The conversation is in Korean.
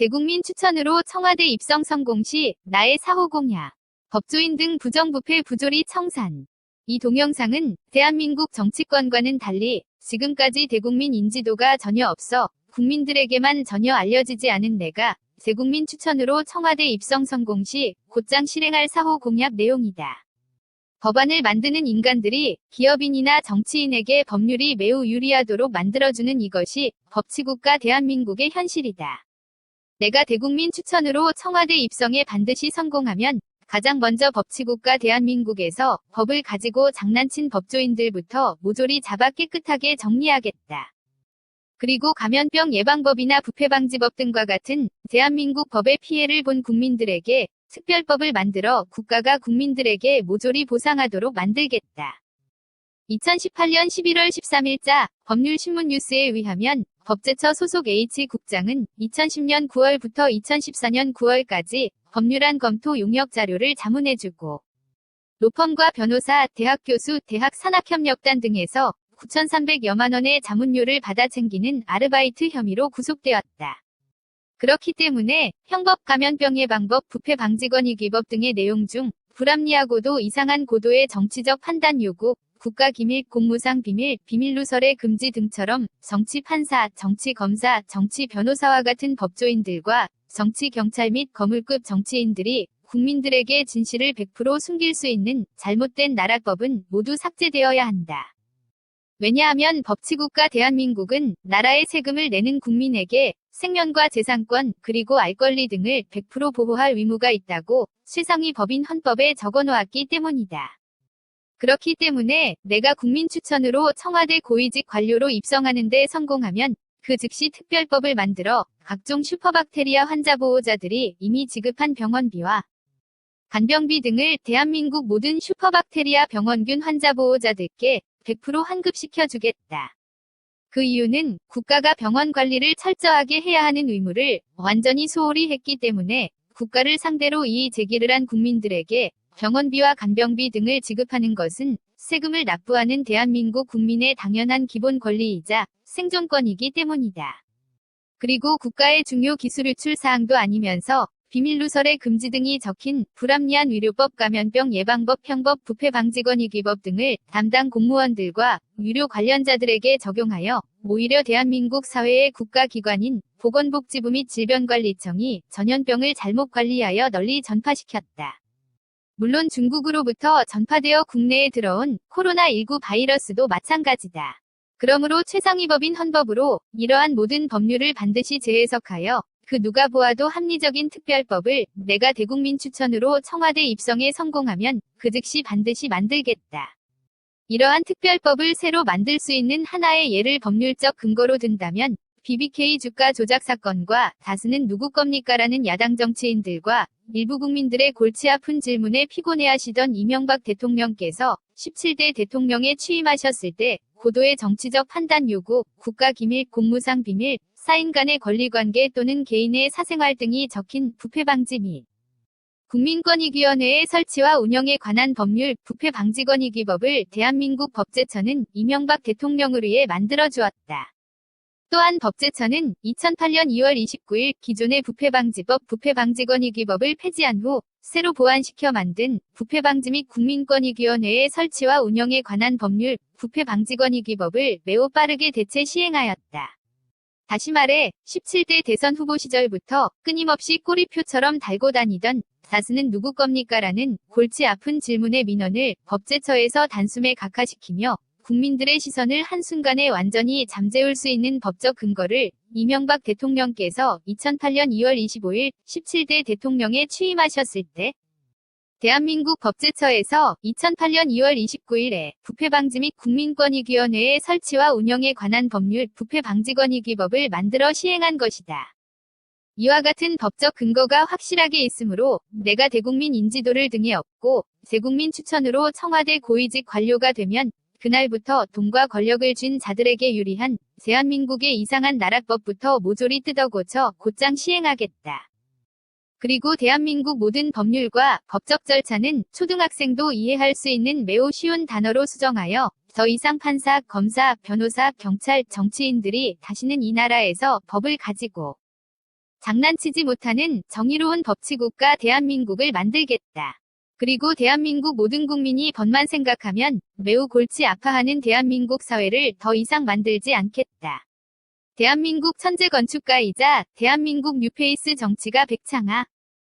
대국민 추천으로 청와대 입성 성공 시 나의 사후 공약, 법조인 등 부정부패 부조리 청산. 이 동영상은 대한민국 정치권과는 달리 지금까지 대국민 인지도가 전혀 없어 국민들에게만 전혀 알려지지 않은 내가 대국민 추천으로 청와대 입성 성공 시 곧장 실행할 사후 공약 내용이다. 법안을 만드는 인간들이 기업인이나 정치인에게 법률이 매우 유리하도록 만들어주는 이것이 법치국가 대한민국의 현실이다. 내가 대국민 추천으로 청와대 입성에 반드시 성공하면 가장 먼저 법치국가 대한민국에서 법을 가지고 장난친 법조인들부터 모조리 잡아 깨끗하게 정리하겠다. 그리고 감염병 예방법이나 부패방지법 등과 같은 대한민국 법의 피해를 본 국민들에게 특별법을 만들어 국가가 국민들에게 모조리 보상하도록 만들겠다. 2018년 11월 13일자 법률신문 뉴스에 의하면 법제처 소속 H국장은 2010년 9월부터 2014년 9월까지 법률안 검토 용역 자료를 자문해주고 로펌과 변호사, 대학 교수, 대학 산학협력단 등에서 9,300여만 원의 자문료를 받아 챙기는 아르바이트 혐의로 구속되었다. 그렇기 때문에 형법 감염병 예방법 부패방지권익위법 등의 내용 중 불합리하고도 이상한 고도의 정치적 판단 요구, 국가기밀, 공무상 비밀, 비밀누설의 금지 등처럼 정치판사, 정치검사, 정치변호사와 같은 법조인들과 정치경찰 및 거물급 정치인들이 국민들에게 진실을 100% 숨길 수 있는 잘못된 나라법은 모두 삭제되어야 한다. 왜냐하면 법치국가 대한민국은 나라의 세금을 내는 국민에게 생명과 재산권 그리고 알 권리 등을 100% 보호할 의무가 있다고 최상위 법인 헌법에 적어놓았기 때문이다. 그렇기 때문에 내가 국민 추천으로 청와대 고위직 관료로 입성하는 데 성공하면 그 즉시 특별법을 만들어 각종 슈퍼박테리아 환자 보호자들이 이미 지급한 병원비와 간병비 등을 대한민국 모든 슈퍼박테리아 병원균 환자 보호자들께 100% 환급시켜주겠다. 그 이유는 국가가 병원 관리를 철저하게 해야 하는 의무를 완전히 소홀히 했기 때문에 국가를 상대로 이의 제기를 한 국민들에게 병원비와 간병비 등을 지급하는 것은 세금을 납부하는 대한민국 국민의 당연한 기본 권리이자 생존권이기 때문이다. 그리고 국가의 중요 기술 유출 사항도 아니면서 비밀누설의 금지 등이 적힌 불합리한 의료법 감염병 예방법 형법 부패방지권익위법 등을 담당 공무원들과 유료 관련자들에게 적용하여 오히려 대한민국 사회의 국가기관인 보건복지부 및 질병관리청이 전염병을 잘못 관리하여 널리 전파시켰다. 물론 중국으로부터 전파되어 국내에 들어온 코로나19 바이러스도 마찬가지다. 그러므로 최상위 법인 헌법으로 이러한 모든 법률을 반드시 재해석하여 그 누가 보아도 합리적인 특별법을 내가 대국민 추천으로 청와대 입성에 성공하면 그 즉시 반드시 만들겠다. 이러한 특별법을 새로 만들 수 있는 하나의 예를 법률적 근거로 든다면 BBK 주가 조작 사건과 다스는 누구 겁니까라는 야당 정치인들과 일부 국민들의 골치 아픈 질문에 피곤해하시던 이명박 대통령께서 17대 대통령에 취임하셨을 때 고도의 정치적 판단 요구, 국가기밀, 공무상 비밀, 사인 간의 권리관계 또는 개인의 사생활 등이 적힌 부패방지 및 국민권익위원회의 설치와 운영에 관한 법률 부패방지권익위법을 대한민국 법제처는 이명박 대통령을 위해 만들어주었다. 또한 법제처는 2008년 2월 29일 기존의 부패방지법 부패방지권익위법을 폐지한 후 새로 보완시켜 만든 부패방지 및 국민권익위원회의 설치와 운영에 관한 법률 부패방지권익위법을 매우 빠르게 대체 시행하였다. 다시 말해 17대 대선 후보 시절부터 끊임없이 꼬리표처럼 달고 다니던 다스는 누구 겁니까라는 골치 아픈 질문의 민원을 법제처에서 단숨에 각하시키며 국민들의 시선을 한순간에 완전히 잠재울 수 있는 법적 근거를 이명박 대통령께서 2008년 2월 25일 17대 대통령에 취임하셨을 때 대한민국 법제처에서 2008년 2월 29일에 부패방지 및 국민권익위원회의 설치와 운영에 관한 법률 부패방지권익위법을 만들어 시행한 것이다. 이와 같은 법적 근거가 확실하게 있으므로 내가 대국민 인지도를 등에 업고 대국민 추천으로 청와대 고위직 관료가 되면 그날부터 돈과 권력을 쥔 자들에게 유리한 대한민국의 이상한 나라법부터 모조리 뜯어고쳐 곧장 시행하겠다. 그리고 대한민국 모든 법률과 법적 절차는 초등학생도 이해할 수 있는 매우 쉬운 단어로 수정하여 더 이상 판사, 검사, 변호사, 경찰, 정치인들이 다시는 이 나라에서 법을 가지고 장난치지 못하는 정의로운 법치국가 대한민국을 만들겠다. 그리고 대한민국 모든 국민이 법만 생각하면 매우 골치 아파하는 대한민국 사회를 더 이상 만들지 않겠다. 대한민국 천재 건축가이자 대한민국 뉴페이스 정치가 백창아